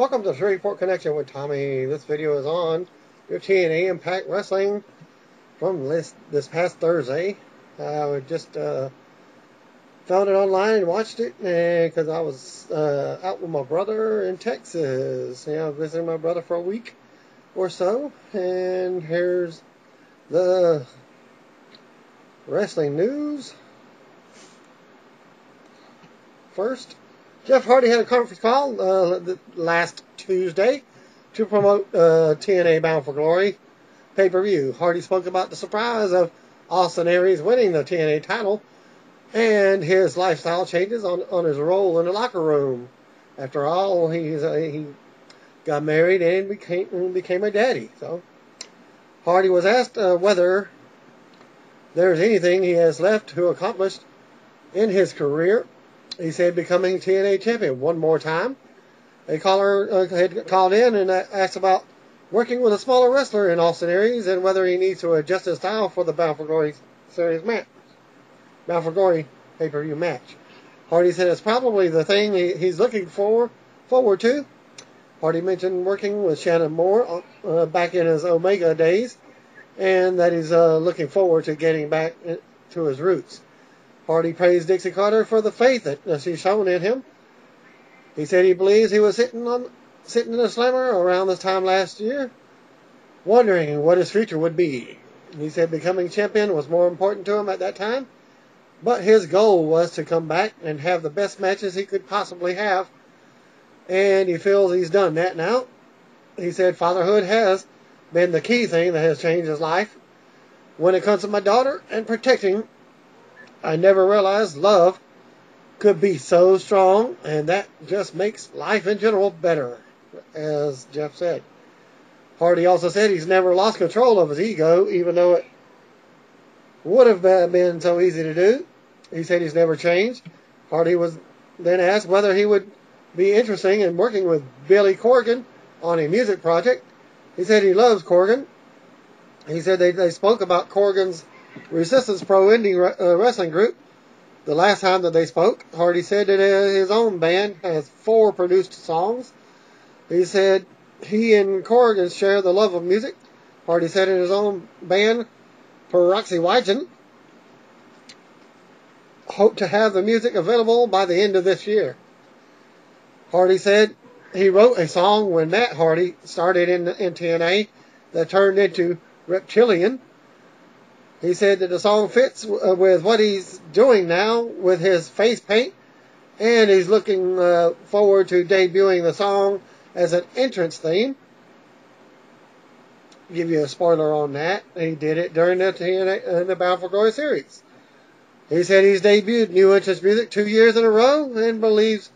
Welcome to Shreveport Connection with Tommy. This video is on your TNA Impact Wrestling from this past Thursday. I just found it online and watched it because I was out with my brother in Texas. Visiting my brother for a week or so. And here's the wrestling news. First, Jeff Hardy had a conference call last Tuesday to promote TNA Bound for Glory pay-per-view. Hardy spoke about the surprise of Austin Aries winning the TNA title and his lifestyle changes on his role in the locker room. After all, he got married and became a daddy. So Hardy was asked whether there's anything he has left to accomplish in his career. He said becoming TNA champion one more time. A caller had called in and asked about working with a smaller wrestler in Austin Aries and whether he needs to adjust his style for the Bound for Glory series match. Bound for Glory pay-per-view match. Hardy said it's probably the thing he's looking forward to. Hardy mentioned working with Shannon Moore back in his Omega days and that he's looking forward to getting back to his roots. Hardy praised Dixie Carter for the faith that she's shown in him. He said he believes he was sitting in a slammer around this time last year, wondering what his future would be. He said becoming champion was more important to him at that time, but his goal was to come back and have the best matches he could possibly have, and he feels he's done that now. He said fatherhood has been the key thing that has changed his life. When it comes to my daughter and protecting, I never realized love could be so strong, and that just makes life in general better, as Jeff said. Hardy also said he's never lost control of his ego, even though it would have been so easy to do. He said he's never changed. Hardy was then asked whether he would be interested in working with Billy Corgan on a music project. He said he loves Corgan. He said they spoke about Corgan's Resistance Pro Indie Wrestling Group the last time that they spoke. Hardy said that his own band has 4 produced songs. He said he and Corgan share the love of music. Hardy said in his own band, Peroxy Wygen, hope to have the music available by the end of this year. Hardy said he wrote a song when Matt Hardy started in TNA that turned into Reptilian. He said that the song fits with what he's doing now with his face paint, and he's looking forward to debuting the song as an entrance theme. Give you a spoiler on that. He did it during the Bound for Glory series. He said he's debuted new entrance music 2 years in a row and believes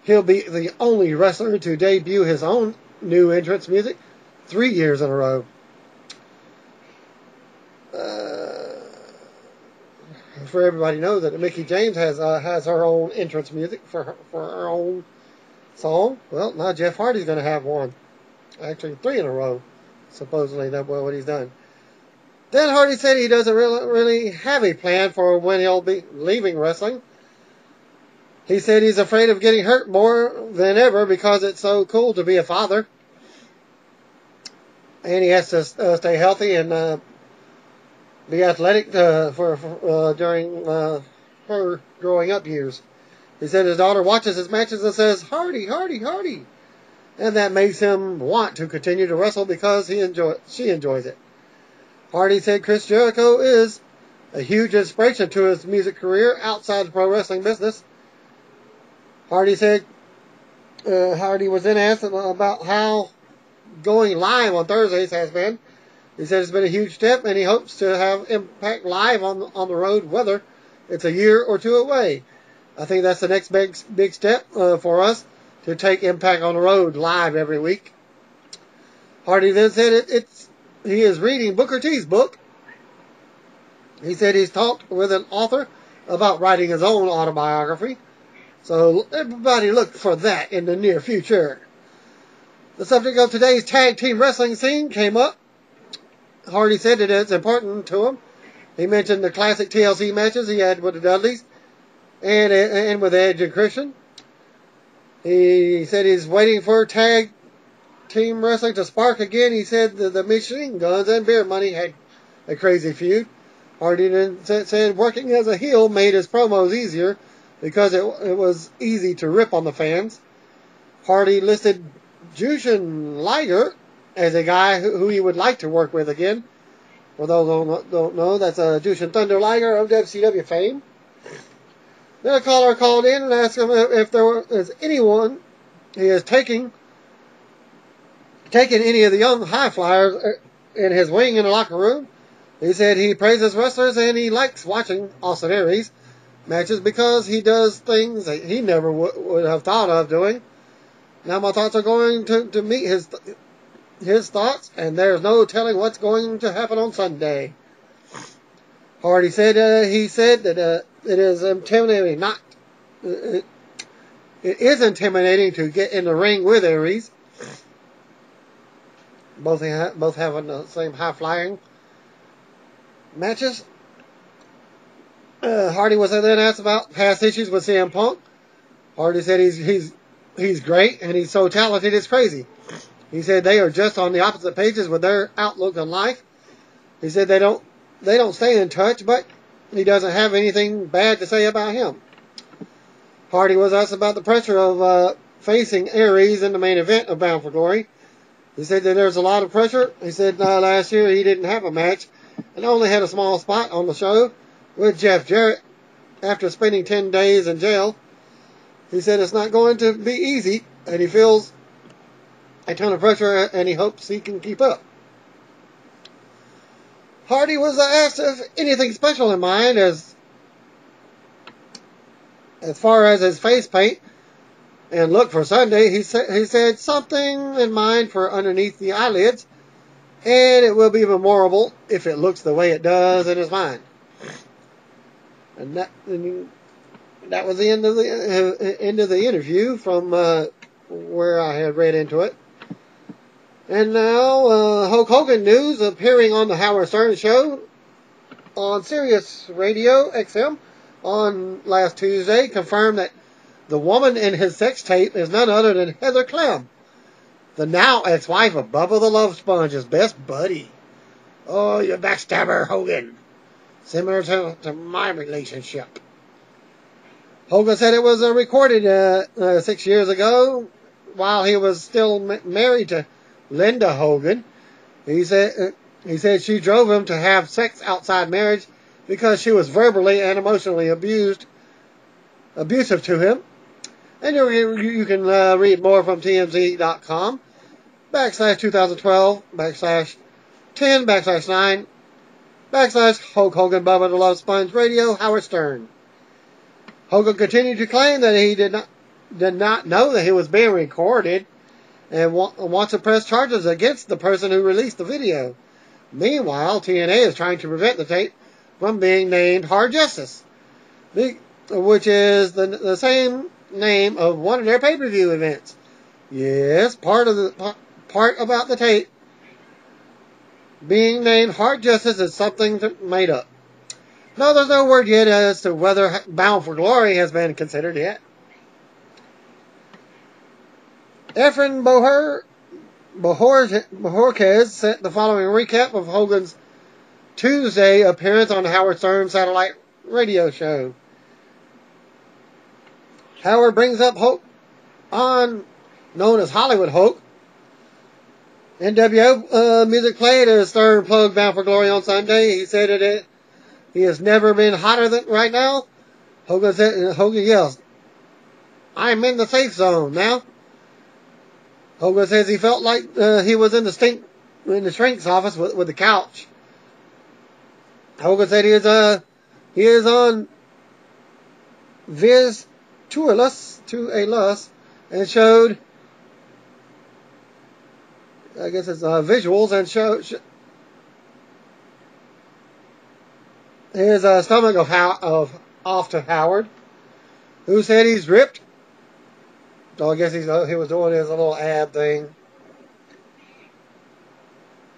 he'll be the only wrestler to debut his own new entrance music 3 years in a row. For everybody knows that Mickie James has her own entrance music for her own song. Well, now Jeff Hardy's going to have one. Actually, 3 in a row, supposedly. That's what he's done. Then Hardy said he doesn't really have a plan for when he'll be leaving wrestling. He said he's afraid of getting hurt more than ever because it's so cool to be a father. And he has to stay healthy and be athletic during her growing up years. He said his daughter watches his matches and says, Hardy, Hardy, Hardy. And that makes him want to continue to wrestle because she enjoys it. Hardy said Chris Jericho is a huge inspiration to his music career outside the pro wrestling business. Hardy said Hardy was then asked about how going live on Thursdays has been. He said it's been a huge step, and he hopes to have Impact live on the road, whether it's a year or 2 away. I think that's the next big step for us, to take Impact on the road live every week. Hardy then said he is reading Booker T's book. He said he's talked with an author about writing his own autobiography. So everybody look for that in the near future. The subject of today's tag team wrestling scene came up. Hardy said that it's important to him. He mentioned the classic TLC matches he had with the Dudleys and with Edge and Christian. He said he's waiting for tag team wrestling to spark again. He said the Machine Guns and Beer Money had a crazy feud. Hardy then said working as a heel made his promos easier because it was easy to rip on the fans. Hardy listed Jushin Liger as a guy who he would like to work with again. For those who don't know, that's Jushin Thunder Liger of WCW fame. Then a caller called in and asked him if there was anyone he is taking any of the young high flyers in his wing in the locker room. He said he praises wrestlers and he likes watching Austin Aries matches because he does things that he never would have thought of doing. Now my thoughts are going to meet his thoughts, and there's no telling what's going to happen on Sunday. Hardy said that it is intimidating. It is intimidating to get in the ring with Aries. Both having the same high flying matches. Hardy was then asked about past issues with CM Punk. Hardy said he's great and he's so talented it's crazy. He said they are just on the opposite pages with their outlook on life. He said they don't stay in touch, but he doesn't have anything bad to say about him. Hardy was asked about the pressure of facing Aries in the main event of Bound for Glory. He said that there's a lot of pressure. He said last year he didn't have a match and only had a small spot on the show with Jeff Jarrett after spending 10 days in jail. He said it's not going to be easy, and he feels a ton of pressure, and he hopes he can keep up. Hardy was asked if anything special in mind as far as his face paint and look for Sunday. He said something in mind for underneath the eyelids, and it will be memorable if it looks the way it does in his mind. And that was the end of the interview from where I had read into it. And now Hulk Hogan news appearing on the Howard Stern Show on Sirius Radio XM on last Tuesday confirmed that the woman in his sex tape is none other than Heather Clem, the now ex-wife of Bubba the Love Sponge's best buddy. Oh, you backstabber, Hogan. Similar to my relationship. Hogan said it was recorded 6 years ago while he was still married to Linda Hogan. He said she drove him to have sex outside marriage because she was verbally and emotionally abusive to him. And you can read more from TMZ.com /2012 /10 /9 Hulk Hogan Bubba the Love Sponge Radio Howard Stern. Hogan continued to claim that he did not know that he was being recorded and wants to press charges against the person who released the video. Meanwhile, TNA is trying to prevent the tape from being named Hard Justice, which is the same name of one of their pay-per-view events. Yes, part about the tape being named Hard Justice is something made up. No, there's no word yet as to whether Bound for Glory has been considered yet. Efren Bojorquez sent the following recap of Hogan's Tuesday appearance on the Howard Stern satellite radio show. Howard brings up Hulk known as Hollywood Hulk. NWO music played as Stern plugged Bound for Glory on Sunday. He said that he has never been hotter than right now. Hogan yells, "I'm in the safe zone now." Hogan says he felt like he was in the shrink's office with the couch. Hogan said he is on Viz to a lust and showed, I guess it's visuals, and showed his stomach off to Howard, who said he's ripped. So I guess he was doing his little ab thing.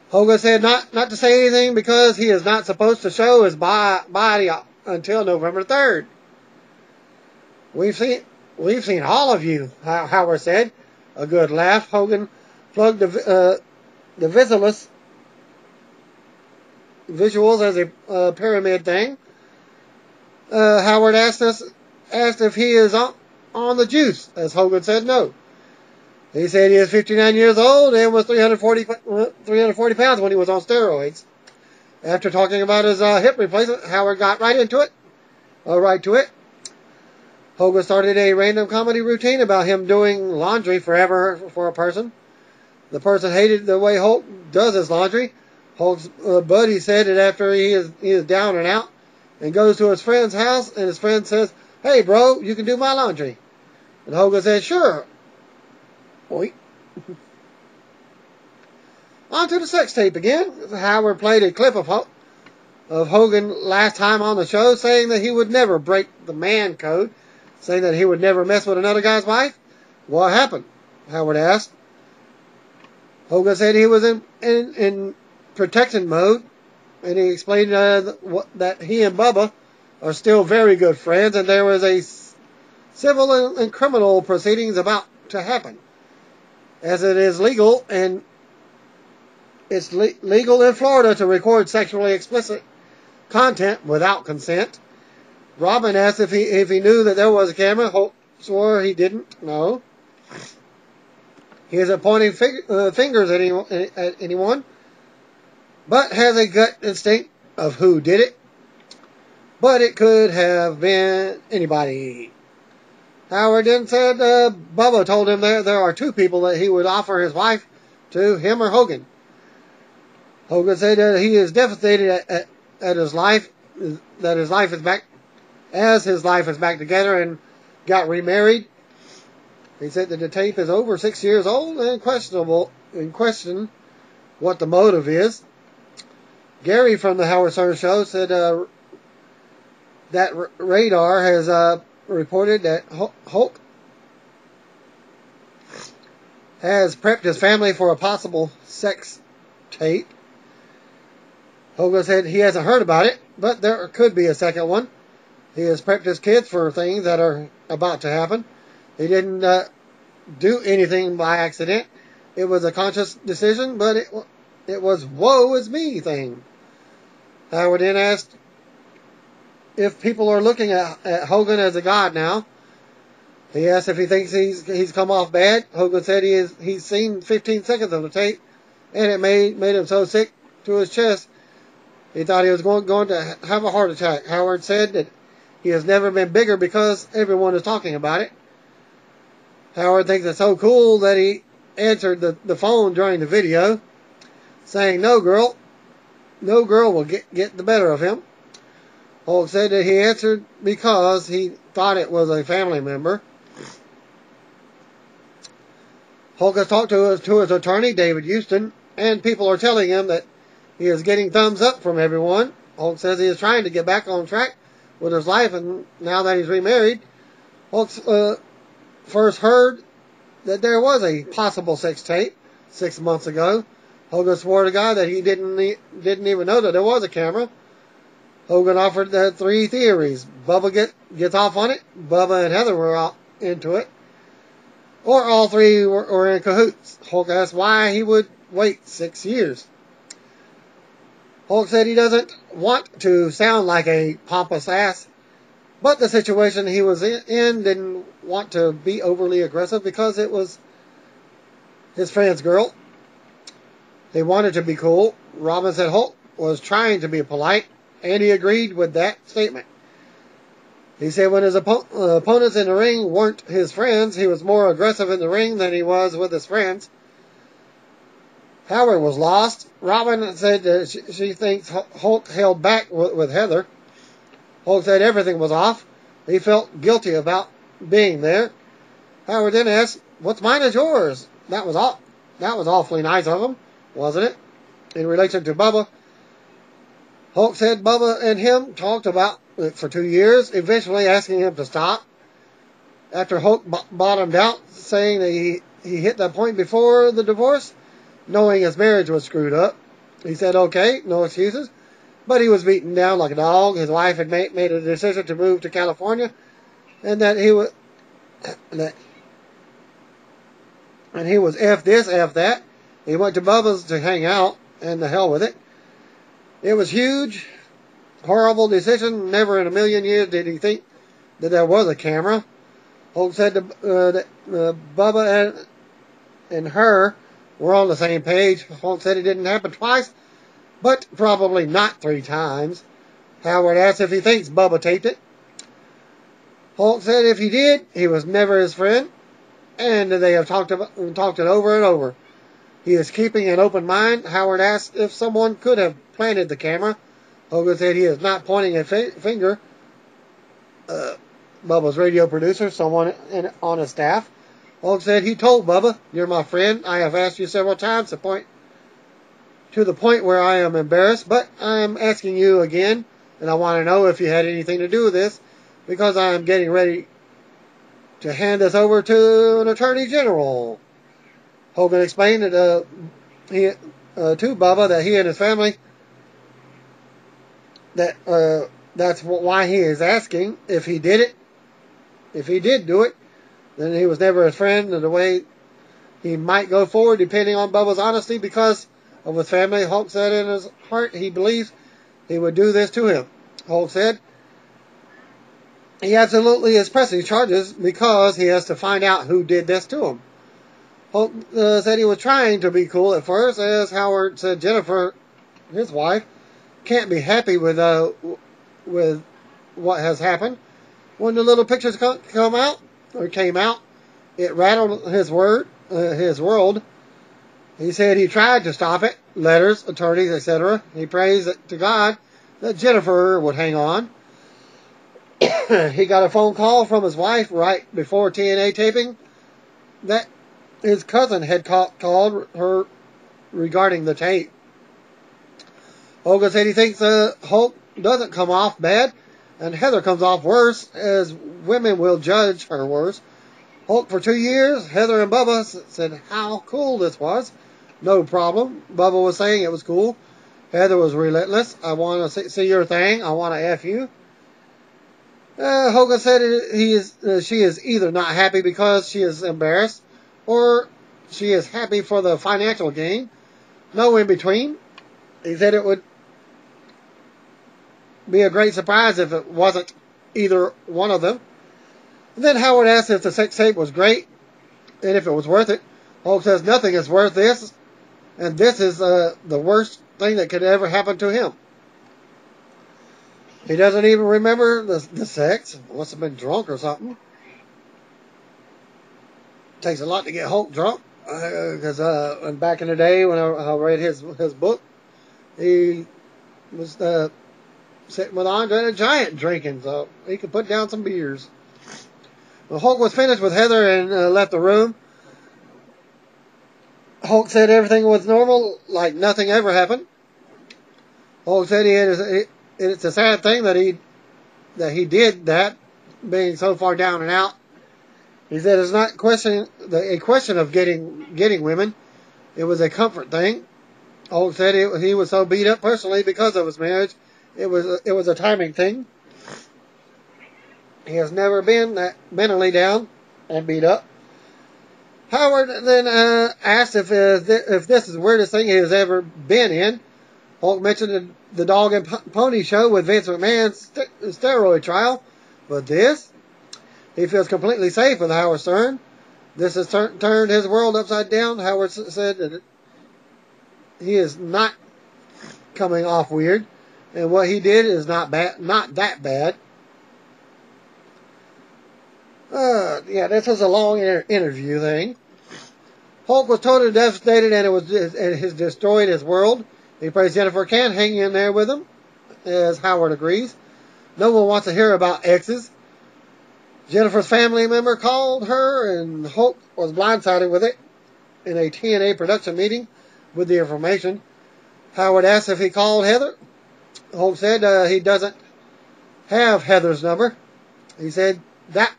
Hogan said not to say anything because he is not supposed to show his body until November 3rd. We've We've seen all of you, Howard said. A good laugh. Hogan plugged the visuals as a pyramid thing. Howard asked if he is on the juice, as Hogan said no. He said he is 59 years old and was 340 pounds when he was on steroids. After talking about his hip replacement, Howard got right to it. Hogan started a random comedy routine about him doing laundry forever for a person. The person hated the way Hulk does his laundry. Hulk's buddy said that after he is down and out and goes to his friend's house and his friend says, "Hey bro, you can do my laundry." And Hogan said, "Sure." Boy. On to the sex tape again. Howard played a clip of Hogan last time on the show saying that he would never break the man code, saying that he would never mess with another guy's wife. What happened? Howard asked. Hogan said he was in protection mode, and he explained that he and Bubba are still very good friends, and there was a civil and criminal proceedings about to happen, as it is legal, and it's legal in Florida to record sexually explicit content without consent. Robin asked if he knew that there was a camera. Holt swore he didn't know. He isn't pointing fingers at anyone, but has a gut instinct of who did it. But it could have been anybody. Howard then said Bubba told him there are two people that he would offer his wife to, him or Hogan. Hogan said that he is devastated at his life, that his life is back, as his life is back together and got remarried. He said that the tape is over 6 years old and question what the motive is. Gary from the Howard Stern Show said that Radar has reported that Hulk has prepped his family for a possible sex tape. Hogan said he hasn't heard about it, but there could be a second one. He has prepped his kids for things that are about to happen. He didn't do anything by accident. It was a conscious decision, but it was woe is me thing. Howard then asked if people are looking at Hogan as a god now. He asked if he thinks he's come off bad. Hogan said he's seen 15 seconds of the tape, and it made him so sick to his chest he thought he was going to have a heart attack. Howard said that he has never been bigger because everyone is talking about it. Howard thinks it's so cool that he answered the phone during the video, saying no girl will get the better of him. Hulk said that he answered because he thought it was a family member. Hulk has talked to his attorney, David Houston, and people are telling him that he is getting thumbs up from everyone. Hulk says he is trying to get back on track with his life, and now that he's remarried, Hulk's first heard that there was a possible sex tape 6 months ago. Hogan swore to God that he didn't even know that there was a camera. Hogan offered 3 theories. Bubba gets off on it, Bubba and Heather were into it, or all 3 were in cahoots. Hulk asked why he would wait 6 years. Hulk said he doesn't want to sound like a pompous ass, but the situation he was in didn't want to be overly aggressive because it was his friend's girl. They wanted to be cool. Robin said Hulk was trying to be polite, and he agreed with that statement. He said when his opponents in the ring weren't his friends, he was more aggressive in the ring than he was with his friends. Howard was lost. Robin said that she thinks Hulk held back with Heather. Hulk said everything was off. He felt guilty about being there. Howard then asked, "What's mine is yours?" That was awfully nice of him, wasn't it? In relation to Bubba, Hulk said Bubba and him talked about it for 2 years, eventually asking him to stop. After Hulk bottomed out, saying that he hit that point before the divorce, knowing his marriage was screwed up. He said, okay, no excuses. But he was beaten down like a dog. His wife had made a decision to move to California, and that And he was F this, F that. He went to Bubba's to hang out, and the hell with it. It was huge, horrible decision. Never in a million years did he think that there was a camera. Holt said that Bubba and her were on the same page. Holt said it didn't happen twice, but probably not 3 times. Howard asked if he thinks Bubba taped it. Holt said if he did, he was never his friend, and they have talked it over and over. He is keeping an open mind. Howard asked if someone could have planted the camera. Hogan said he is not pointing a finger. Bubba's radio producer, someone on his staff. Hogan said he told Bubba, "You're my friend. I have asked you several times to the point where I am embarrassed, but I am asking you again, and I want to know if you had anything to do with this, because I am getting ready to hand this over to an attorney general." Hogan explained that to Bubba that he and his family, that's why he is asking if he did it. If he did do it, then he was never his friend, and the way he might go forward depending on Bubba's honesty because of his family. Holt said in his heart he believes he would do this to him. Holt said he absolutely is pressing charges because he has to find out who did this to him. Holt said he was trying to be cool at first. As Howard said, Jennifer, his wife, can't be happy with what has happened. When the little pictures came out, it rattled his world. He said he tried to stop it, letters, attorneys, etc. He prays to God that Jennifer would hang on. He got a phone call from his wife right before TNA taping that his cousin had called her regarding the tape. Hogan said he thinks Holt doesn't come off bad, and Heather comes off worse, as women will judge her worse. Holt for 2 years, Heather and Bubba said how cool this was. No problem. Bubba was saying it was cool. Heather was relentless. I want to see your thing. I want to F you. Hogan said she is either not happy because she is embarrassed, or she is happy for the financial gain. No in between. He said it would be a great surprise if it wasn't either one of them. And then Howard asked if the sex tape was great and if it was worth it. Holt says nothing is worth this, and this is the worst thing that could ever happen to him. He doesn't even remember the sex. Must have been drunk or something. Takes a lot to get Holt drunk. Because back in the day when I read his book, he was sitting with Andre the Giant drinking, so he could put down some beers. Well, Holt was finished with Heather and left the room. Holt said everything was normal, like nothing ever happened. Holt said it's a sad thing that he did that, being so far down and out. He said it's not a question of getting women. It was a comfort thing. Holt said he was so beat up personally because of his marriage. It was a timing thing. He has never been that mentally down and beat up. Howard then asked if this is the weirdest thing he has ever been in. Holt mentioned the dog and pony show with Vince McMahon's steroid trial, but this, he feels completely safe with Howard Stern. This has turned his world upside down. Howard said that he is not coming off weird, and what he did is not that bad. This was a long interview thing. Hulk was totally devastated, and it has destroyed his world. He prays Jennifer can hang in there with him, as Howard agrees. No one wants to hear about exes. Jennifer's family member called her, and Hulk was blindsided with it in a TNA production meeting with the information. Howard asked if he called Heather. Hulk said he doesn't have Heather's number. He said that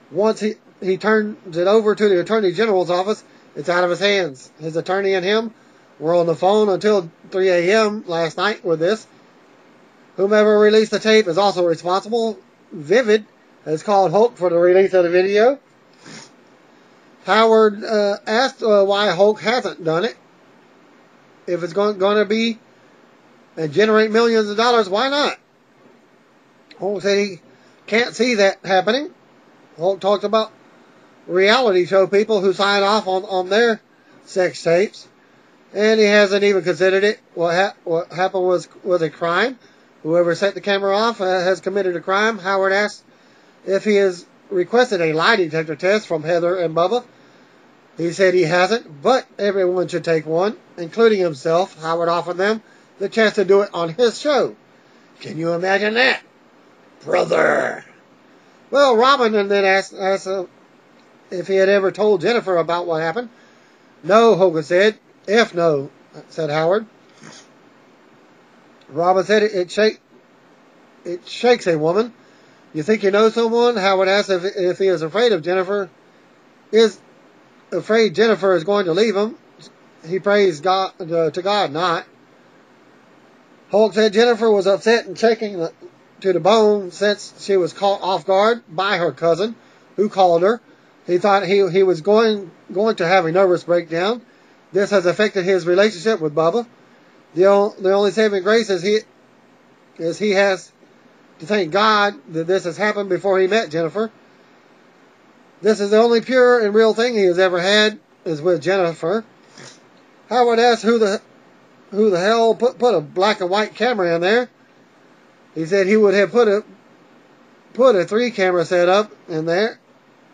once he turns it over to the Attorney General's office, it's out of his hands. His attorney and him were on the phone until 3 a.m. last night with this. Whomever released the tape is also responsible. Vivid has called Hulk for the release of the video. Howard asked why Hulk hasn't done it. If it's going to be and generate millions of dollars, why not? Hulk said he can't see that happening. Hulk talked about reality show people who sign off on their sex tapes, and he hasn't even considered it. What happened was a crime. Whoever set the camera off has committed a crime. Howard asked if he has requested a lie detector test from Heather and Bubba. He said he hasn't, but everyone should take one, including himself. Howard offered them the chance to do it on his show. Can you imagine that? Brother. Well, Robin then asked if he had ever told Jennifer about what happened. No, Hogan said. If no, said Howard. Robin said it shakes a woman. You think you know someone? Howard asked if he is afraid of Jennifer. Is afraid Jennifer is going to leave him. He prays God to God not. Hulk said Jennifer was upset and shaking to the bone since she was caught off guard by her cousin, who called her. He thought he was going to have a nervous breakdown. This has affected his relationship with Bubba. The only saving grace is he has to thank God that this has happened before he met Jennifer. This is the only pure and real thing he has ever had is with Jennifer. Howard asked who the hell put a black and white camera in there. He said he would have put a 3-camera setup in there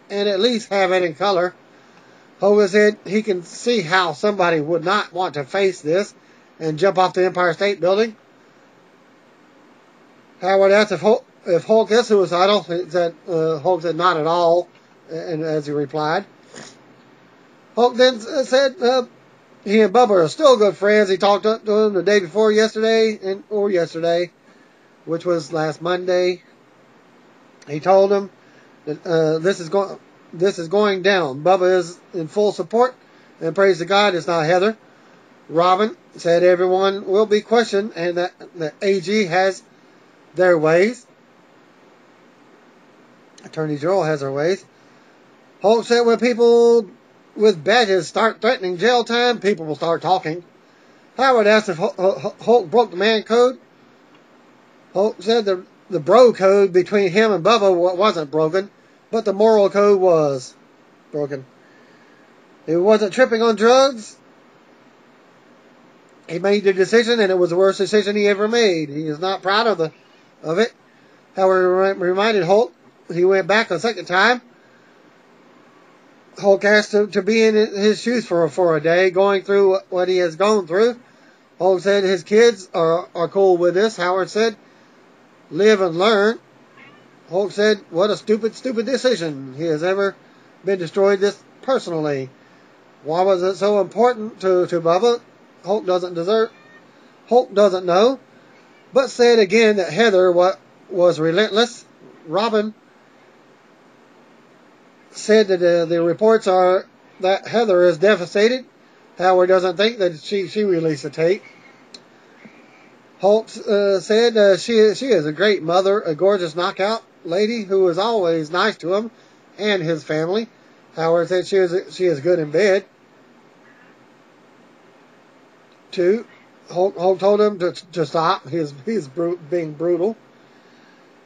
and at least have it in color. Hogan said he can see how somebody would not want to face this and jump off the Empire State Building. Howard asked if Hulk is suicidal. Hulk said not at all, and as he replied. Hulk then said he and Bubba are still good friends. He talked to him the day before yesterday, which was last Monday. He told him that this is going down. Bubba is in full support and praise to God it's not Heather. Robin said everyone will be questioned and that the AG has their ways. Attorney General has their ways. Hulk said when people with badges start threatening jail time, people will start talking. Howard asked if Hulk broke the man code. Hulk said the bro code between him and Bubba wasn't broken, but the moral code was broken. He wasn't tripping on drugs. He made the decision, and it was the worst decision he ever made. He is not proud of it. Howard reminded Hulk he went back a second time. Hulk asked to be in his shoes for a day, going through what he has gone through. Hulk said his kids are cool with this. Howard said, live and learn. Hulk said, what a stupid decision. He has ever been destroyed this personally. Why was it so important to Bubba? Hulk doesn't know, but said again that Heather was relentless. Robin said that the reports are that Heather is devastated. Howard doesn't think that she released the tape. Hulk said she is a great mother, a gorgeous knockout lady who is always nice to him and his family. Howard said she is good in bed. Hulk told him to stop. He's being brutal.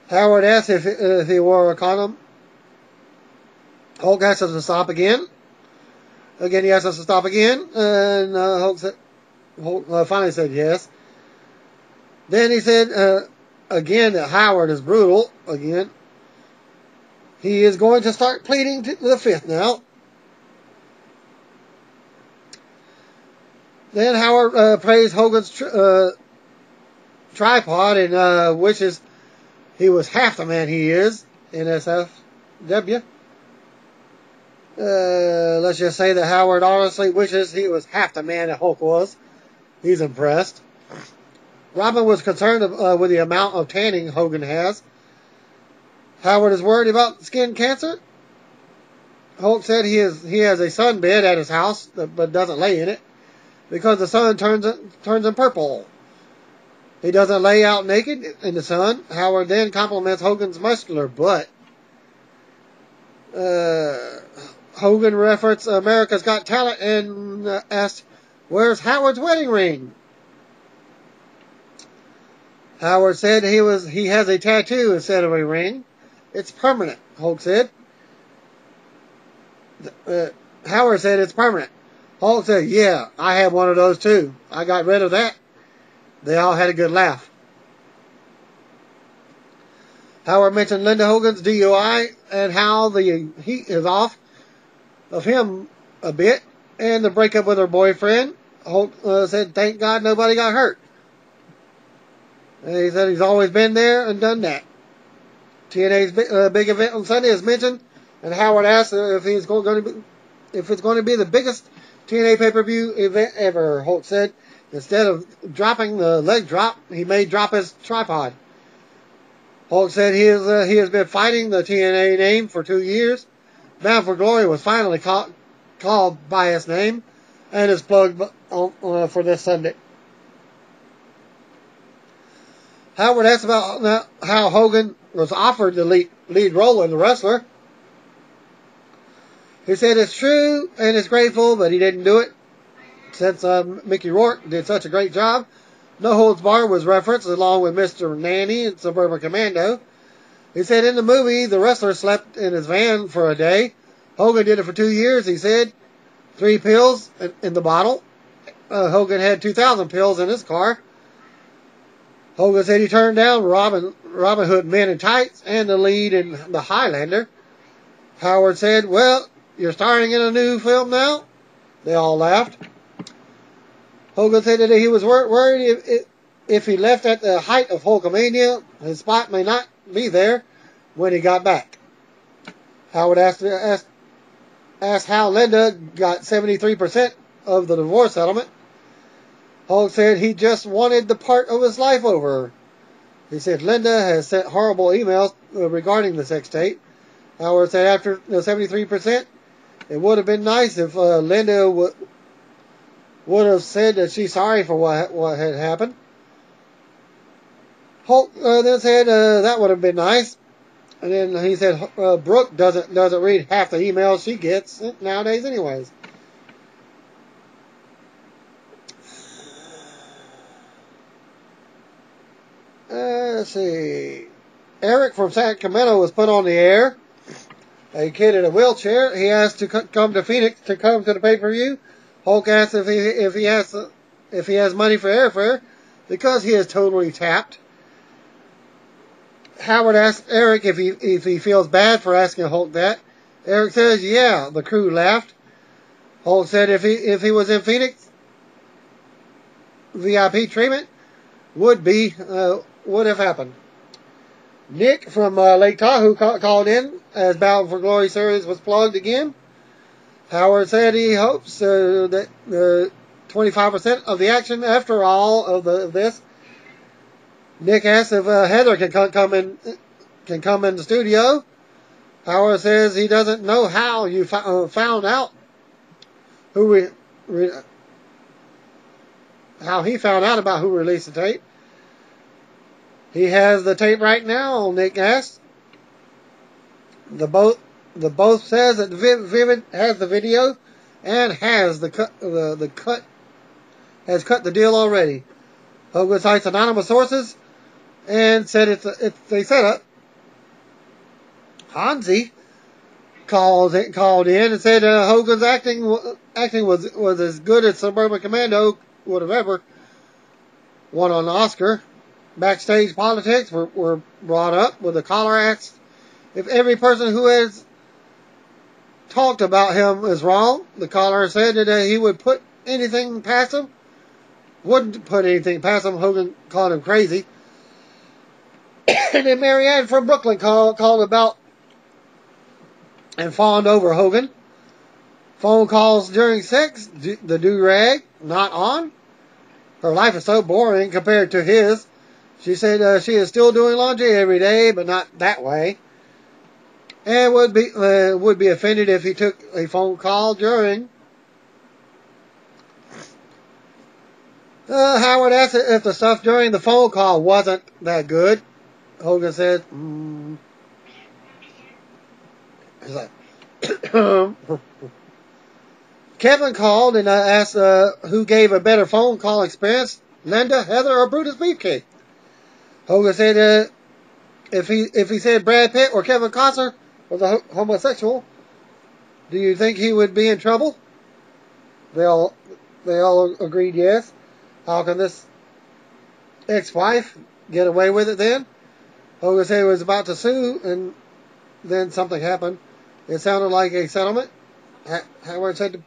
Howard asked if he wore a condom. Hulk asked us to stop again. Again, he asked us to stop again, and Hulk finally said yes. Then he said again that Howard is brutal again. He is going to start pleading to the fifth now. Then Howard praised Hogan's tripod and wishes he was half the man he is, NSFW. Let's just say that Howard honestly wishes he was half the man that Hulk was. He's impressed. Robin was concerned with the amount of tanning Hogan has. Howard is worried about skin cancer. Hulk said he has a sunbed at his house, but doesn't lay in it because the sun turns him purple. He doesn't lay out naked in the sun. Howard then compliments Hogan's muscular butt. Hogan referenced America's Got Talent and asked, "Where's Howard's wedding ring?" Howard said he has a tattoo instead of a ring. It's permanent, Hulk said. Howard said it's permanent. Hulk said, "Yeah, I have one of those too. I got rid of that." They all had a good laugh. Howard mentioned Linda Hogan's DUI and how the heat is off of him a bit, and the breakup with her boyfriend. Hulk said, "Thank God nobody got hurt." And he said he's always been there and done that. TNA's big event on Sunday is mentioned, and Howard asked if it's going to be the biggest TNA pay-per-view event ever. Hulk said instead of dropping the leg drop, he may drop his tripod. Hulk said he has been fighting the TNA name for 2 years. Bound for Glory was finally called by its name and is plugged for this Sunday. Howard asked about how Hogan was offered the lead role in The Wrestler. He said it's true and is grateful, but he didn't do it since Mickey Rourke did such a great job. No Holds Barred was referenced along with Mr. Nanny and Suburban Commando. He said in the movie, the wrestler slept in his van for a day. Hogan did it for 2 years, he said. 3 pills in the bottle. Hogan had 2,000 pills in his car. Hogan said he turned down Robin Hood Men in Tights and the lead in The Highlander. Howard said, "Well, you're starring in a new film now?" They all laughed. Hogan said that he was worried if he left at the height of Hulkamania, his spot may not be there when he got back. Howard asked how Linda got 73% of the divorce settlement. Hulk said he just wanted the part of his life over. He said Linda has sent horrible emails regarding the sex tape. Howard said after the 73%, it would have been nice if Linda would have said that she's sorry for what had happened. Hulk then said that would have been nice. And then he said Brooke doesn't read half the emails she gets nowadays anyways. Let's see. Eric from Sacramento was put on the air. A kid in a wheelchair. He asked to come to Phoenix to come to the pay-per-view. Hulk asked if he has money for airfare because he is totally tapped. Howard asked Eric if he feels bad for asking Hulk that. Eric says, "Yeah." The crew laughed. Hulk said if he was in Phoenix, VIP treatment would have happened. Nick from Lake Tahoe called in as Bound for Glory series was plugged again. Howard said he hopes that 25% of the action after all of this. Nick asked if Heather can come in the studio. Howard says he doesn't know how you found out how he found out about who released the tape. He has the tape right now, Nick asked. The both says that Vivid has the video and has cut the deal already. Hogan cites anonymous sources and said it's a setup. Hansi called in and said Hogan's acting was as good as Suburban Commando would have ever won an Oscar. Backstage politics were brought up, with the caller asked if every person who has talked about him is wrong. The caller said that he would put anything past him. Wouldn't put anything past him. Hogan called him crazy. And then Marianne from Brooklyn called about and fawned over Hogan. Phone calls during sex, the do-rag, not on. Her life is so boring compared to his. She said she is still doing laundry every day, but not that way. And would be offended if he took a phone call during. Howard asked if the stuff during the phone call wasn't that good. Hogan said, He's like, Kevin called and asked who gave a better phone call experience, Linda, Heather, or Brutus Beefcake. Hogan said if he said Brad Pitt or Kevin Costner was a homosexual, do you think he would be in trouble? They all agreed yes. How can this ex-wife get away with it then? Hogan said he was about to sue, and then something happened. It sounded like a settlement. Howard said to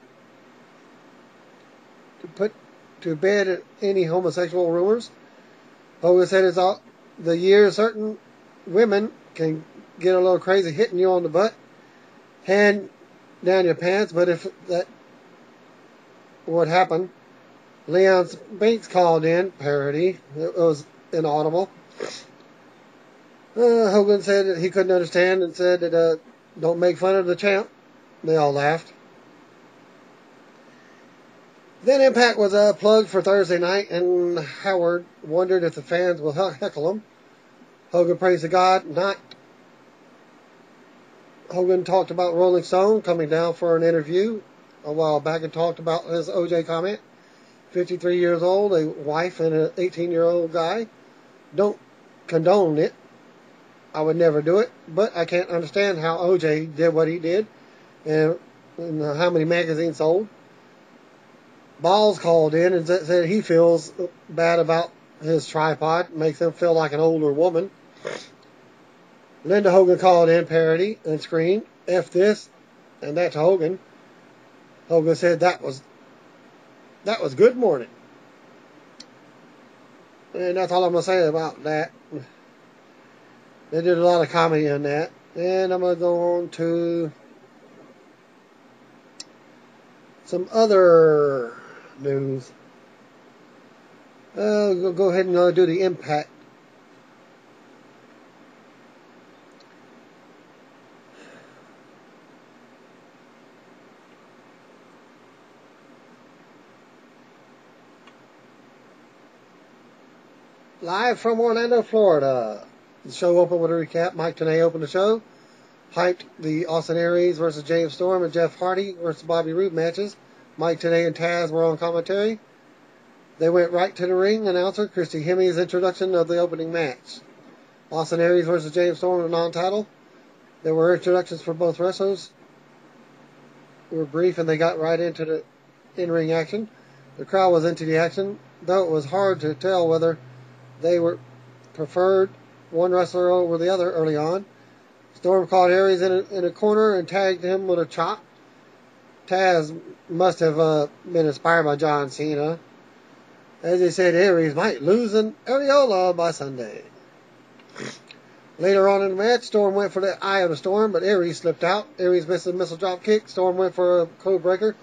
put to bed any homosexual rumors. Hogan said it's all the years certain women can get a little crazy hitting you on the butt, hand down your pants, but if that would happen, Leon Binks called in, parody. It was inaudible. Hogan said that he couldn't understand and said that don't make fun of the champ. They all laughed. Then Impact was plugged for Thursday night, and Howard wondered if the fans will heckle him. Hogan praised to God not. Hogan talked about Rolling Stone coming down for an interview a while back and talked about his OJ comment. 53 years old, a wife and an 18-year-old guy. Don't condone it. I would never do it, but I can't understand how OJ did what he did and how many magazines sold. Balls called in and said he feels bad about his tripod. Makes him feel like an older woman. Linda Hogan called in, parody, and screamed, F this, and that to Hogan. Hogan said that was good morning. And that's all I'm going to say about that. They did a lot of comedy in that. And I'm going to go on to some other news. Go ahead and do the Impact. Live from Orlando, Florida. The show opened with a recap. Mike Tenay opened the show. Hyped the Austin Aries versus James Storm and Jeff Hardy versus Bobby Roode matches. Mike Tenay and Taz were on commentary. They went right to the ring. Announcer Christy Hemme's introduction of the opening match. Austin Aries versus James Storm, a non-title. There were introductions for both wrestlers. They were brief and they got right into the in-ring action. The crowd was into the action, though it was hard to tell whether they were preferred one wrestler over the other early on. Storm caught Aries in a corner and tagged him with a chop. Taz must have been inspired by John Cena. As they said, Aries might lose an areola by Sunday. Later on in the match, Storm went for the Eye of the Storm, but Aries slipped out. Aries missed a missile drop kick. Storm went for a code breaker.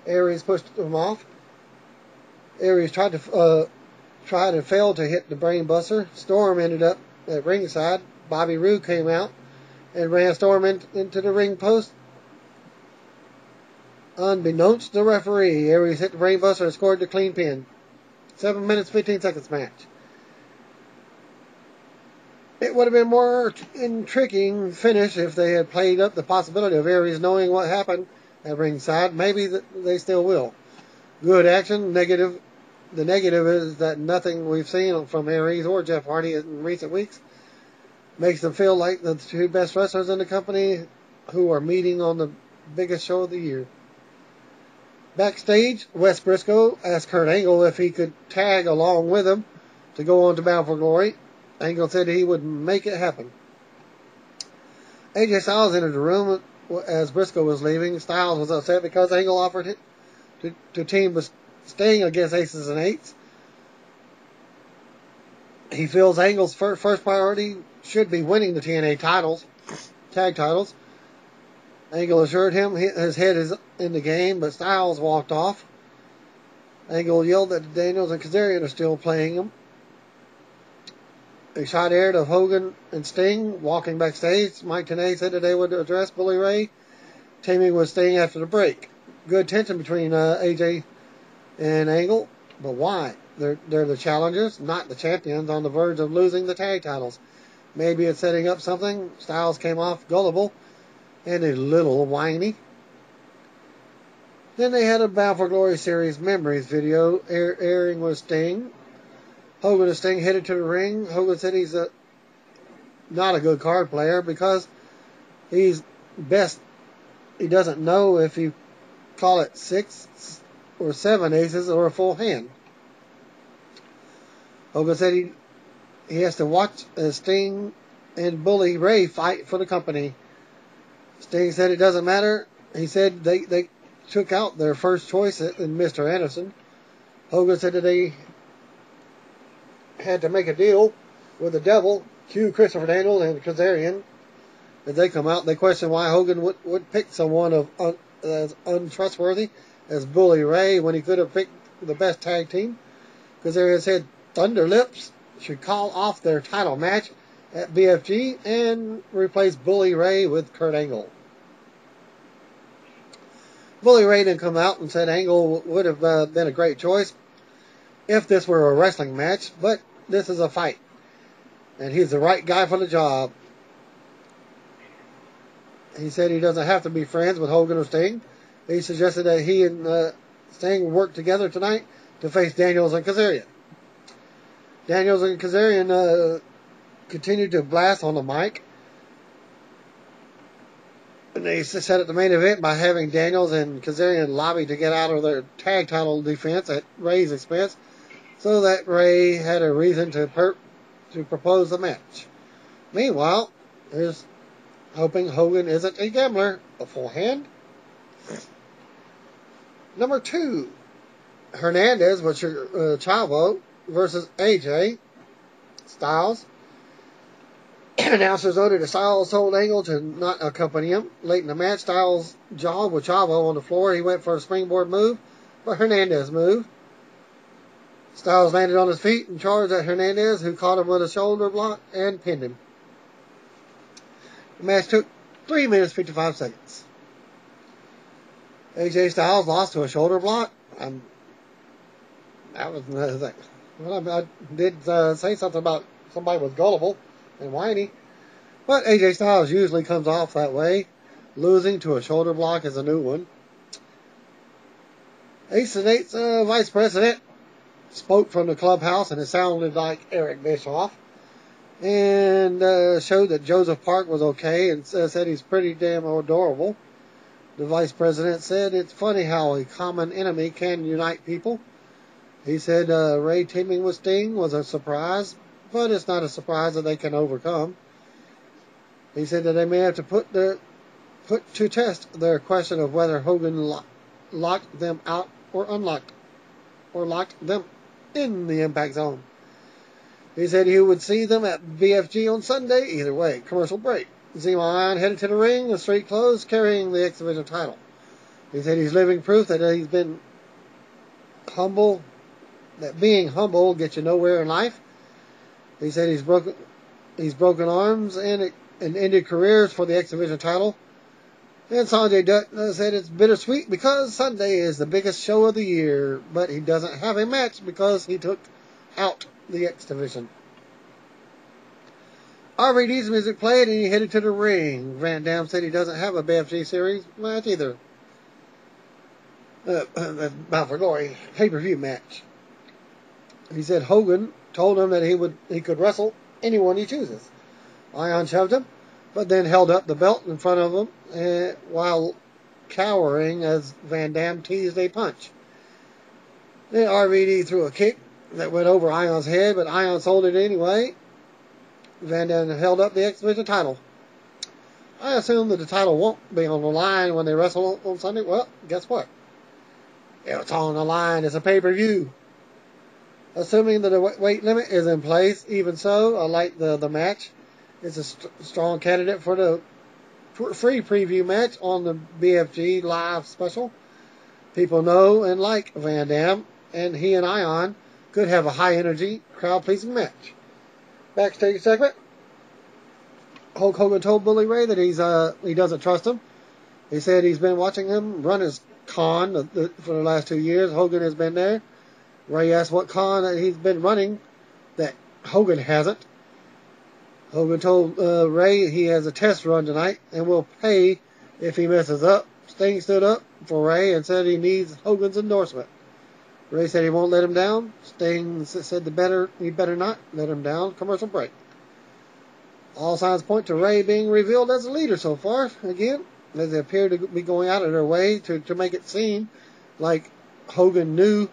Aries pushed him off. Aries tried and failed to hit the brain buster. Storm ended up at ringside. Bobby Roode came out and ran Storm into the ring post. Unbeknownst to the referee, Aries hit the brain buster and scored the clean pin. 7 minutes, 15 seconds match. It would have been more intriguing finish if they had played up the possibility of Aries knowing what happened at ringside. Maybe they still will. Good action. Negative. The negative is that nothing we've seen from Aries or Jeff Hardy in recent weeks makes them feel like the two best wrestlers in the company who are meeting on the biggest show of the year. Backstage, Wes Briscoe asked Kurt Angle if he could tag along with him to go on to Bound for Glory. Angle said he would make it happen. AJ Styles entered the room as Briscoe was leaving. Styles was upset because Angle offered it to team with Sting against Aces and Eights. He feels Angle's first priority should be winning the TNA tag titles. Angle assured him his head is in the game, but Styles walked off. Angle yelled that Daniels and Kazarian are still playing him. A shot aired of Hogan and Sting walking backstage. Mike Tenay said that they would address Bully Ray teaming with Sting after the break. Good tension between AJ and Angle, but why? They're the challengers, not the champions, on the verge of losing the tag titles. Maybe it's setting up something. Styles came off gullible and a little whiny. Then they had a Bound for Glory series memories video airing with Sting. Hogan and Sting headed to the ring. Hogan said he's not a good card player because he's best. He doesn't know if you call it 6 or 7 aces or a full hand. Hogan said he has to watch Sting and Bully Ray fight for the company. Sting said it doesn't matter. He said they took out their first choice in Mr. Anderson. Hogan said that they had to make a deal with the devil, Q, Christopher Daniels, and Kazarian. As they come out, they question why Hogan would pick someone as untrustworthy as Bully Ray when he could have picked the best tag team. Kazarian said Thunder Lips should call off their title match at BFG and replace Bully Ray with Kurt Angle. Bully Ray then come out and said Angle would have been a great choice if this were a wrestling match, but this is a fight, and he's the right guy for the job. He said he doesn't have to be friends with Hogan or Sting. He suggested that he and Sting work together tonight to face Daniels and Kazarian. Daniels and Kazarian continued to blast on the mic. And they set up the main event by having Daniels and Kazarian lobby to get out of their tag title defense at Ray's expense, so that Ray had a reason to propose the match. Meanwhile, here's hoping Hogan isn't a gambler. A full hand. Number 2, Hernandez with Chavo versus AJ Styles. Announcers ordered Styles told Angle to not accompany him. Late in the match, Styles jogged with Chavo on the floor. He went for a springboard move, but Hernandez moved. Styles landed on his feet and charged at Hernandez, who caught him with a shoulder block and pinned him. The match took 3 minutes 55 seconds. AJ Styles lost to a shoulder block. That was another thing. Well, I did say something about somebody was gullible and whiny, but AJ Styles usually comes off that way. Losing to a shoulder block is a new one. Ace and Eight's vice president spoke from the clubhouse, and it sounded like Eric Bischoff, and showed that Joseph Park was okay, and said he's pretty damn adorable. The vice president said it's funny how a common enemy can unite people. He said Ray teaming with Sting was a surprise, but it's not a surprise that they can overcome. He said that they may have to put to test their question of whether Hogan locked them out or unlocked, or locked them in the Impact Zone. He said he would see them at BFG on Sunday either way. Commercial break. Zemo Ion headed to the ring in street clothes, carrying the X Division title. He said he's living proof that he's been humble, that being humble gets you nowhere in life. He said he's broken arms and ended careers for the X Division title. And Sanjay Dutt said it's bittersweet because Sunday is the biggest show of the year, but he doesn't have a match because he took out the X Division. RVD's music played and he headed to the ring. Van Dam said he doesn't have a BFG series match either. Bound for Glory pay-per-view match. He said Hogan told him that he could wrestle anyone he chooses. Ion shoved him, but then held up the belt in front of him while cowering as Van Dam teased a punch. Then RVD threw a kick that went over Ion's head, but Ion sold it anyway. Van Dam held up the X Division title. I assume that the title won't be on the line when they wrestle on Sunday. Well, guess what? It's on the line. It's a pay-per-view. Assuming that the weight limit is in place, even so, I like the match. It's a strong candidate for the free preview match on the BFG live special. People know and like Van Dam, and he and Ion could have a high-energy, crowd-pleasing match. Backstage segment. Hulk Hogan told Bully Ray that he doesn't trust him. He said he's been watching him run his con for the last 2 years. Hogan has been there. Ray asked what con that he's been running that Hogan hasn't. Hogan told Ray he has a test run tonight and will pay if he messes up. Sting stood up for Ray and said he needs Hogan's endorsement. Ray said he won't let him down. Sting said he better not let him down. Commercial break. All signs point to Ray being revealed as the leader so far, again, as they appear to be going out of their way to make it seem like Hogan knew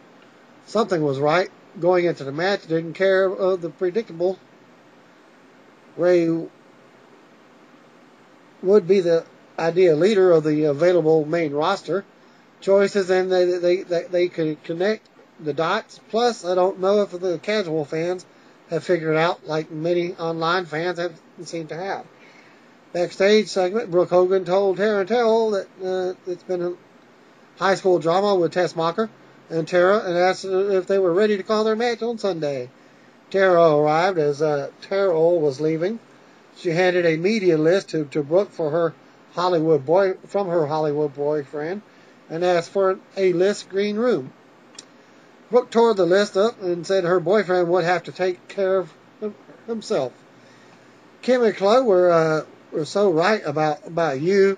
something was right going into the match, didn't care of the predictable. Ray would be the ideal leader of the available main roster choices, and they could connect the dots. Plus, I don't know if the casual fans have figured out, like many online fans have seemed to have. Backstage segment, Brooke Hogan told Tara and Terrell that it's been a high school drama with Tessmacher and Tara, and asked if they were ready to call their match on Sunday. Tara arrived as Terrell was leaving. She handed a media list to Brooke from her Hollywood boyfriend, and asked for a list green room. Brooke tore the list up and said her boyfriend would have to take care of himself. Kim and Chloe were so right about you,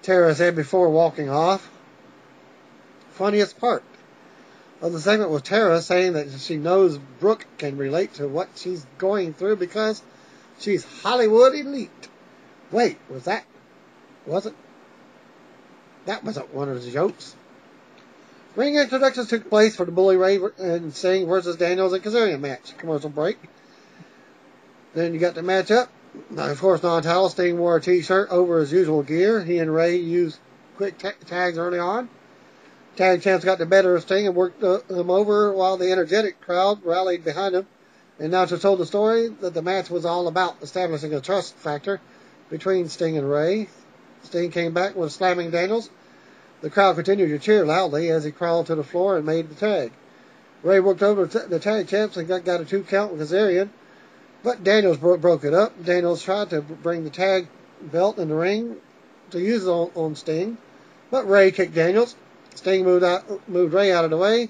Tara said before walking off. Funniest part of the segment was Tara saying that she knows Brooke can relate to what she's going through because she's Hollywood elite. Wait, that wasn't one of the jokes. Ring introductions took place for the Bully Ray and Sting versus Daniels and Kazarian match. Commercial break. Then you got the matchup. Now, of course, non-title. Sting wore a t-shirt over his usual gear. He and Ray used quick tags early on. Tag champs got the better of Sting and worked him over while the energetic crowd rallied behind him. And announcers told the story that the match was all about establishing a trust factor between Sting and Ray. Sting came back with slamming Daniels. The crowd continued to cheer loudly as he crawled to the floor and made the tag. Ray worked over the tag champs and got a 2 count with Kazarian, but Daniels broke it up. Daniels tried to bring the tag belt in the ring to use it on Sting, but Ray kicked Daniels. Sting moved Ray out of the way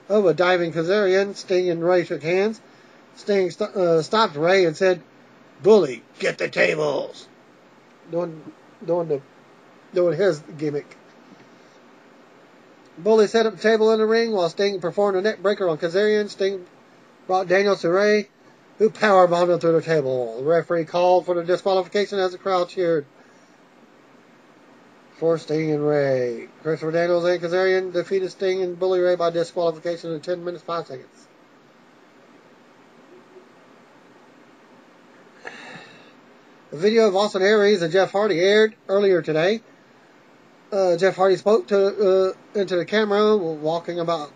of a diving Kazarian. Sting and Ray shook hands. Sting stopped Ray and said, "Bully, get the tables." Doing his gimmick. Bully set up the table in the ring while Sting performed a neck breaker on Kazarian. Sting brought Daniels to Ray, who powerbombed him through the table. The referee called for the disqualification as the crowd cheered for Sting and Ray. Christopher Daniels and Kazarian defeated Sting and Bully Ray by disqualification in 10 minutes 5 seconds. The video of Austin Aries and Jeff Hardy aired earlier today. Jeff Hardy spoke into the camera, walking about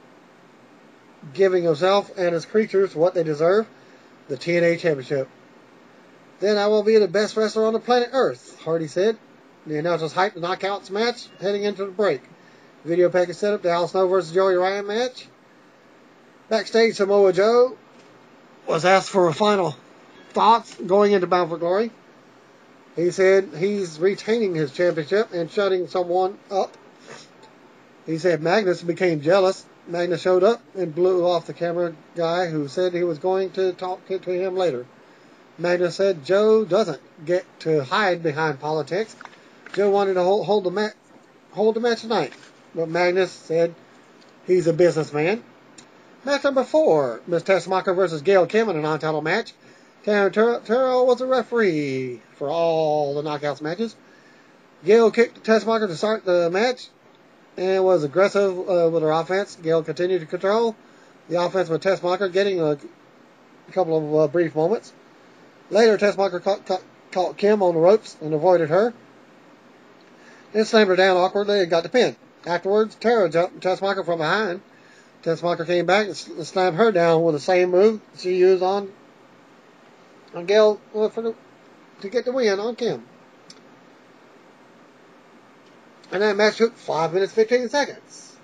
giving himself and his creatures what they deserve, the TNA Championship. "Then I will be the best wrestler on the planet Earth," Hardy said. The announcers hyped the Knockouts match heading into the break. Video package set up the Al Snow versus Joey Ryan match. Backstage, Samoa Joe was asked for final thoughts going into Bound for Glory. He said he's retaining his championship and shutting someone up. He said Magnus became jealous. Magnus showed up and blew off the camera guy who said he was going to talk to him later. Magnus said Joe doesn't get to hide behind politics. Joe wanted to hold the match tonight, but Magnus said he's a businessman. Match number 4, Miss Tessmacher versus Gail Kim in a non-title match. Terrell was a referee for all the Knockouts matches. Gail kicked Tessmacher to start the match and was aggressive with her offense. Gail continued to control the offense with Tessmacher, getting a couple of brief moments. Later, Tessmacher caught Kim on the ropes and avoided her. Then slammed her down awkwardly and got the pin. Afterwards, Tara jumped Tessmacher from behind. Tessmacher came back and slammed her down with the same move she used on Gail to get the win on Kim. And that match took 5 minutes 15 seconds.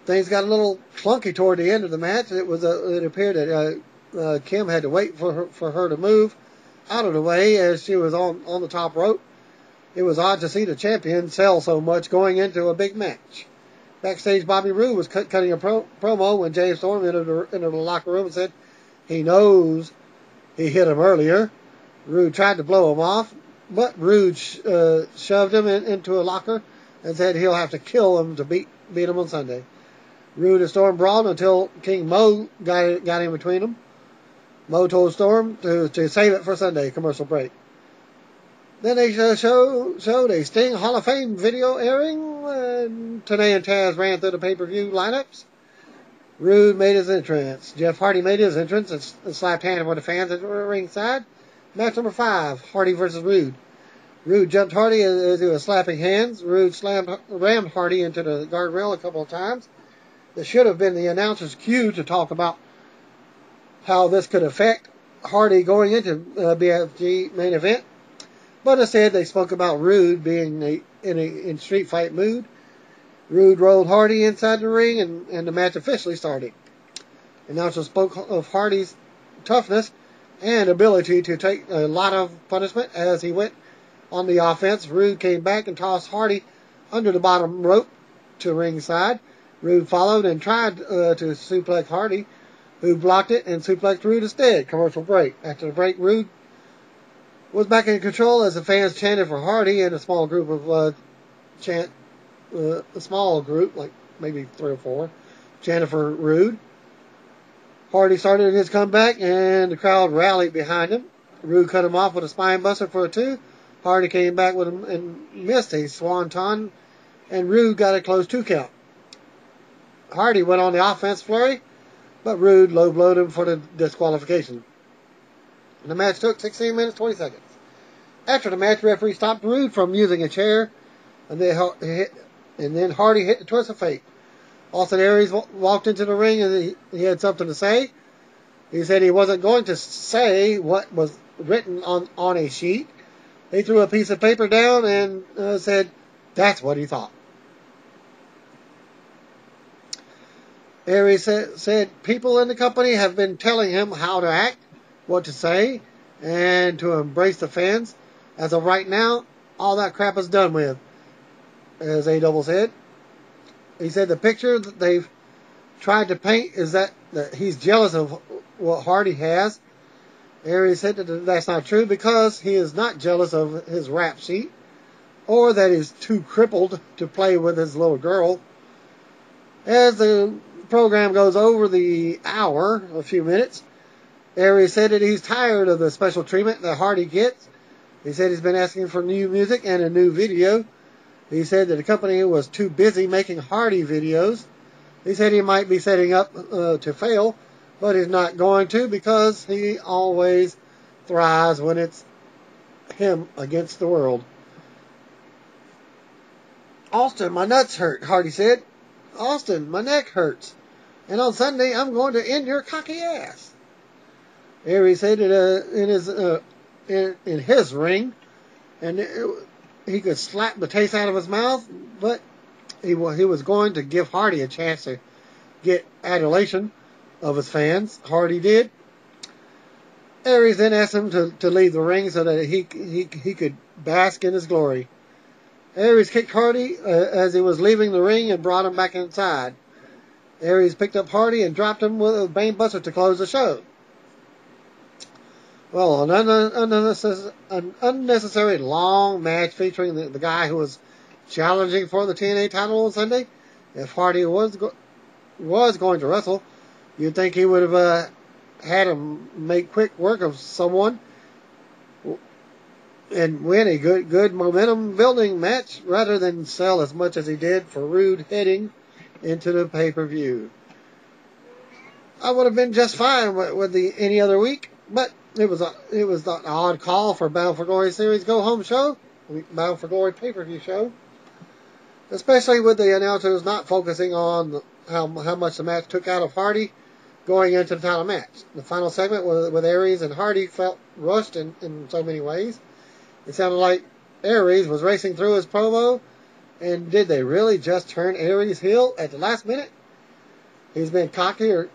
Things got a little clunky toward the end of the match. It appeared that Kim had to wait for her to move out of the way as she was on the top rope. It was odd to see the champion sell so much going into a big match. Backstage, Bobby Roode was cutting a promo when James Storm entered the locker room and said he knows he hit him earlier. Roode tried to blow him off, but Rude shoved him into a locker and said he'll have to kill him to beat him on Sunday. Rude and Storm brawled until King Mo got in between them. Mo told Storm to save it for Sunday commercial break. Then they showed a Sting Hall of Fame video airing, and Tenay and Taz ran through the pay-per-view lineups. Rude made his entrance. Jeff Hardy made his entrance and slapped hands with the fans at the ringside. Match number 5, Hardy versus Rude. Rude jumped Hardy as he was slapping hands. Rude rammed Hardy into the guardrail a couple of times. This should have been the announcer's cue to talk about how this could affect Hardy going into BFG main event. But instead, they spoke about Rude being in street fight mood. Rude rolled Hardy inside the ring, and the match officially started. The announcer spoke of Hardy's toughness and ability to take a lot of punishment as he went on the offense. Rude came back and tossed Hardy under the bottom rope to ringside. Rude followed and tried to suplex Hardy, who blocked it and suplexed Rude instead. Commercial break. After the break, Rude was back in control as the fans chanted for Hardy, and a small group like maybe 3 or 4, chanted for Rude. Hardy started his comeback, and the crowd rallied behind him. Rude cut him off with a spine buster for a 2. Hardy came back with him and missed a swanton, and Rude got a close 2 count. Hardy went on the offense flurry, but Rude low-blowed him for the disqualification. The match took 16 minutes, 20 seconds. After the match, referee stopped Rude from using a chair, and then Hardy hit the twist of fate. Austin Aries walked into the ring, and he had something to say. He said he wasn't going to say what was written on a sheet. He threw a piece of paper down and said that's what he thought. Aries said people in the company have been telling him how to act, what to say, and to embrace the fans. As of right now, all that crap is done with, as A-Double said. He said the picture that they've tried to paint is that he's jealous of what Hardy has. Aries said that that's not true because he is not jealous of his rap sheet or that he's too crippled to play with his little girl. As the program goes over the hour, a few minutes, Aries said that he's tired of the special treatment that Hardy gets. He said he's been asking for new music and a new video. He said that the company was too busy making Hardy videos. He said he might be setting up to fail, but he's not going to because he always thrives when it's him against the world. Austin, my nuts hurt, Hardy said. Austin, my neck hurts. And on Sunday, I'm going to end your cocky ass. Aries said it in his ring, and he could slap the taste out of his mouth, but he was going to give Hardy a chance to get adulation of his fans. Hardy did. Aries then asked him to leave the ring so that he could bask in his glory. Aries kicked Hardy as he was leaving the ring and brought him back inside. Aries picked up Hardy and dropped him with a Bane Buster to close the show. Well, an unnecessary long match featuring the guy who was challenging for the TNA title on Sunday. If Hardy was going to wrestle, you'd think he would have had him make quick work of someone and win a good momentum building match rather than sell as much as he did for Rude heading into the pay-per-view. I would have been just fine with any other week, but it was an odd call for Bound for Glory Series Go Home show, Bound for Glory pay-per-view show, especially with the announcers not focusing on how much the match took out of Hardy going into the title match. The final segment with Aries and Hardy felt rushed in so many ways. It sounded like Aries was racing through his promo, and did they really just turn Aries heel at the last minute? He's been cockier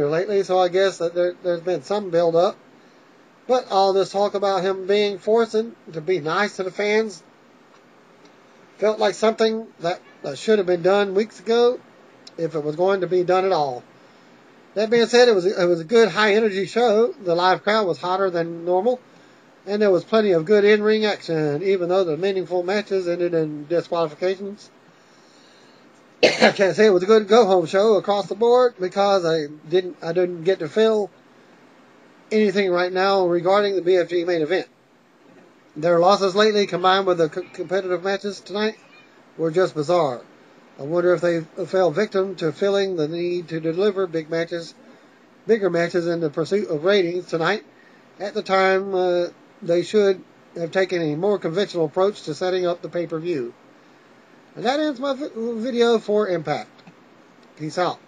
lately, so I guess that there's been some build-up. But all this talk about him being forced to be nice to the fans felt like something that should have been done weeks ago, if it was going to be done at all. That being said, it was a good high-energy show. The live crowd was hotter than normal, and there was plenty of good in-ring action, even though the meaningful matches ended in disqualifications. I can't say it was a good go-home show across the board because I didn't get to feel anything right now regarding the BFG main event. Their losses lately, combined with the competitive matches tonight, were just bizarre. I wonder if they fell victim to feeling the need to deliver bigger matches in the pursuit of ratings tonight. At the time, they should have taken a more conventional approach to setting up the pay-per-view. And that ends my video for Impact. Peace out.